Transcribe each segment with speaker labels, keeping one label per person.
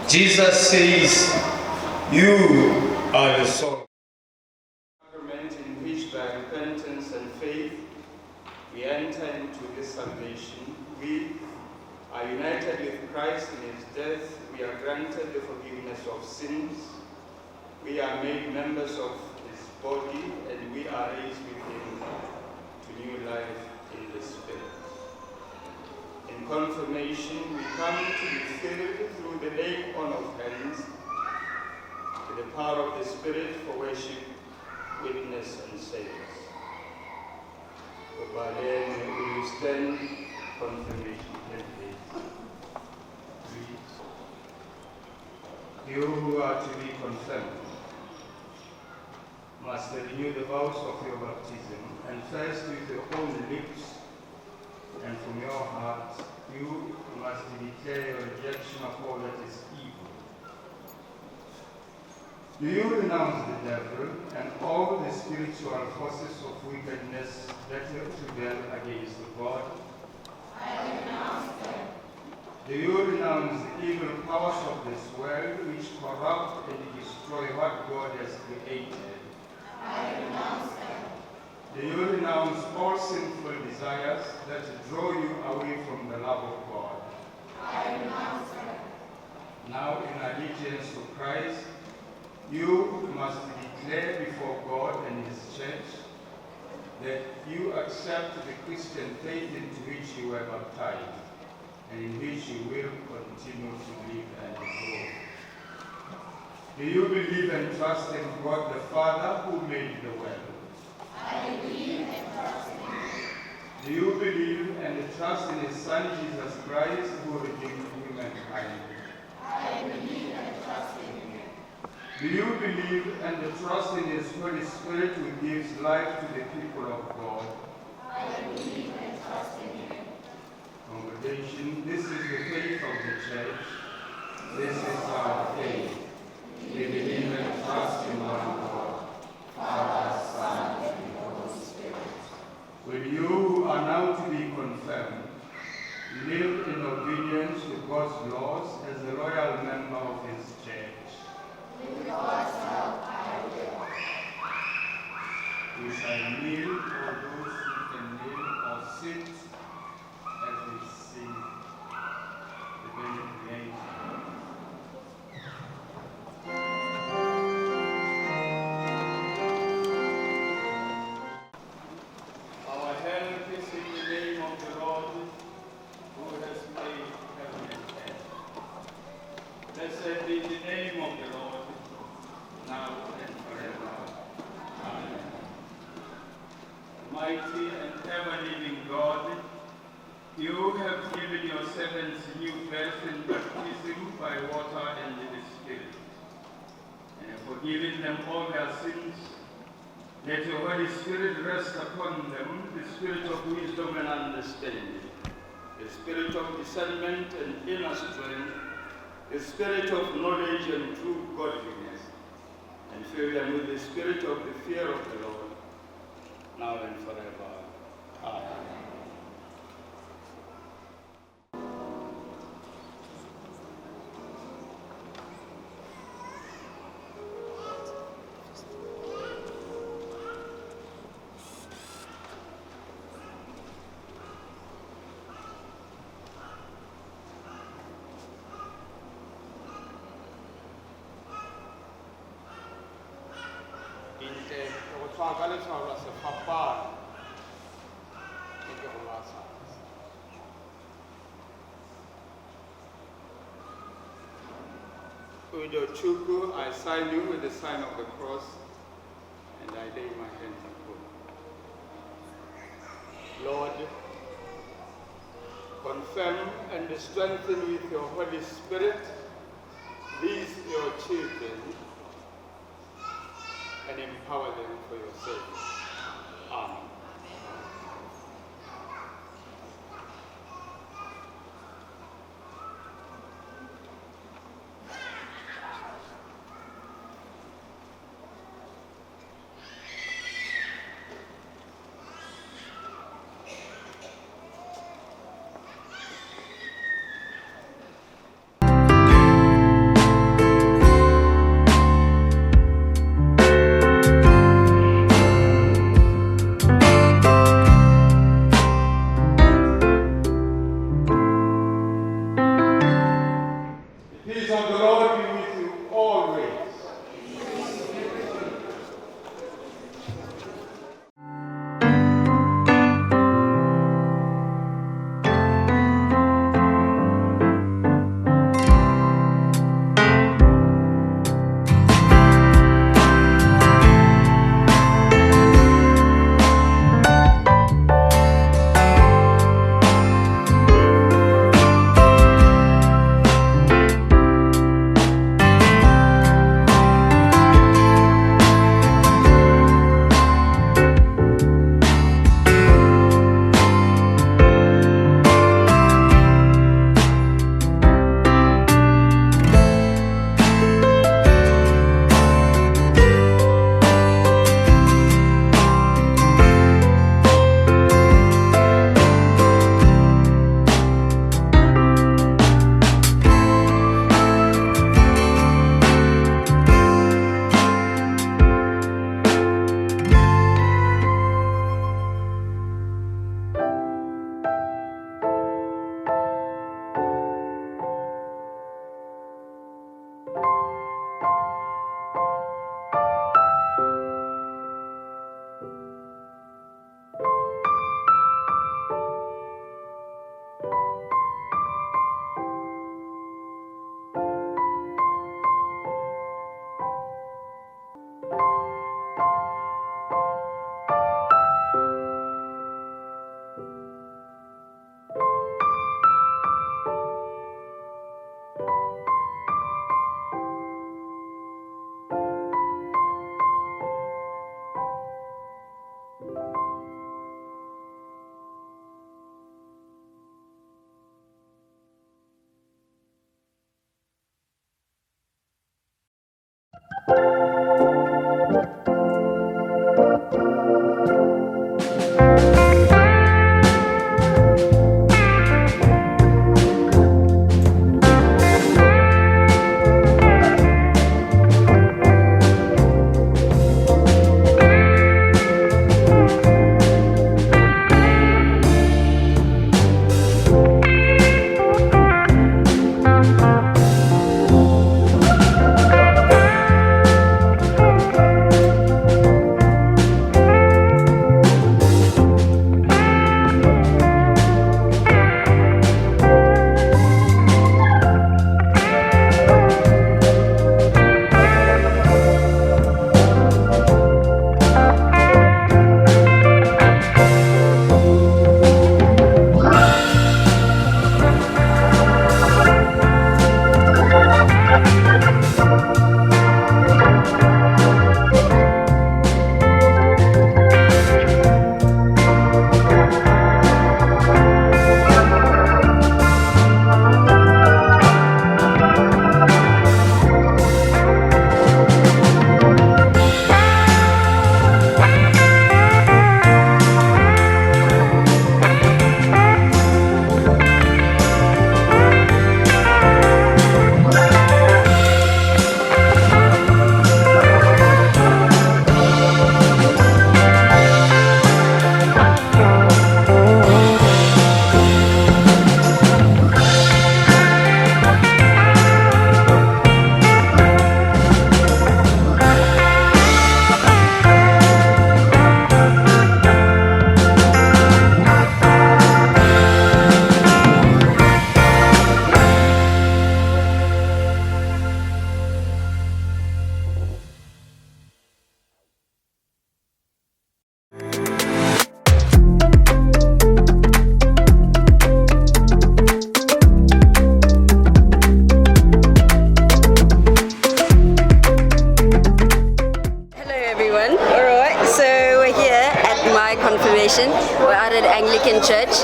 Speaker 1: Jesus says, you are the salt.
Speaker 2: Sacrament in which by repentance and faith we enter into this salvation. We are united with Christ in his death. We are granted the forgiveness of sins. We are made members of his body, and we are raised with him to new life in the Spirit. In confirmation, we come to be filled through the laying on of hands with the power of the Spirit for worship, witness, and service. So, then, will you stand confirmation, please? You who are to be confirmed must renew the vows of your baptism, and first with your own lips and from your heart, you must declare your rejection of all that is evil. Do you renounce the devil and all the spiritual forces of wickedness that rebel against God?
Speaker 3: I renounce them.
Speaker 2: Do you renounce the evil powers of this world which corrupt and destroy what God has created?
Speaker 3: I renounce them.
Speaker 2: Do you renounce all sinful desires that draw you away from the love of God?
Speaker 3: I renounce them.
Speaker 2: Now, in allegiance to Christ, you must declare before God and his church that you accept the Christian faith into which you were baptized and in which you will continue to live and grow. Do you believe and trust in God the Father who made the world?
Speaker 3: I believe and trust in him.
Speaker 2: Do you believe and trust in his Son Jesus Christ who redeemed humankind?
Speaker 3: I believe and trust in him.
Speaker 2: Do you believe and trust in his Holy Spirit who gives life to the people of God?
Speaker 3: I believe and trust in him.
Speaker 2: Congregation, this is the faith of the church. This is our faith. We believe and trust in one God, Father, Son, and Holy Spirit. Will you who are now to be confirmed live in obedience to God's laws as a loyal member of his church?
Speaker 3: With God's help, I will.
Speaker 2: We shall kneel, or those who can kneel or sit as we sing the benediction. Our help is in the name of the Lord, who has made heaven and earth. Blessed be the name of the Lord, now and forever. Amen. Mighty and ever-living God, you have given your servants new birth in baptism by water and in the Spirit, and have forgiven them all their sins. Let your Holy Spirit rest upon them, the spirit of wisdom and understanding, the spirit of discernment and inner strength, the spirit of knowledge and true godliness, and fill them with the spirit of the fear of the Lord, now and forever. Amen. Udo Chuku, I sign you with the sign of the cross, and I lay my hands upon you. Lord, confirm and strengthen with your Holy Spirit these your children, and empower them for your service. Amen.
Speaker 4: confirmation. We're out at Anglican church.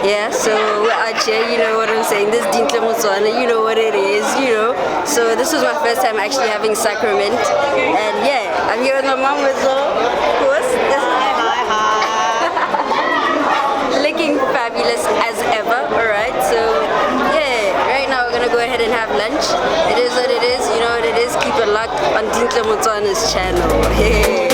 Speaker 4: Yeah, so we're out here, you know what I'm saying. This is Lintle Motswana, you know what it is, you know. So this was my first time actually having sacrament. And yeah, I'm here with my mom as well, of course. Looking fabulous as ever, alright. So yeah, right now we're gonna go ahead and have lunch. It is what it is, you know what it is. Keep it locked on Lintle Motswana's channel. Hey.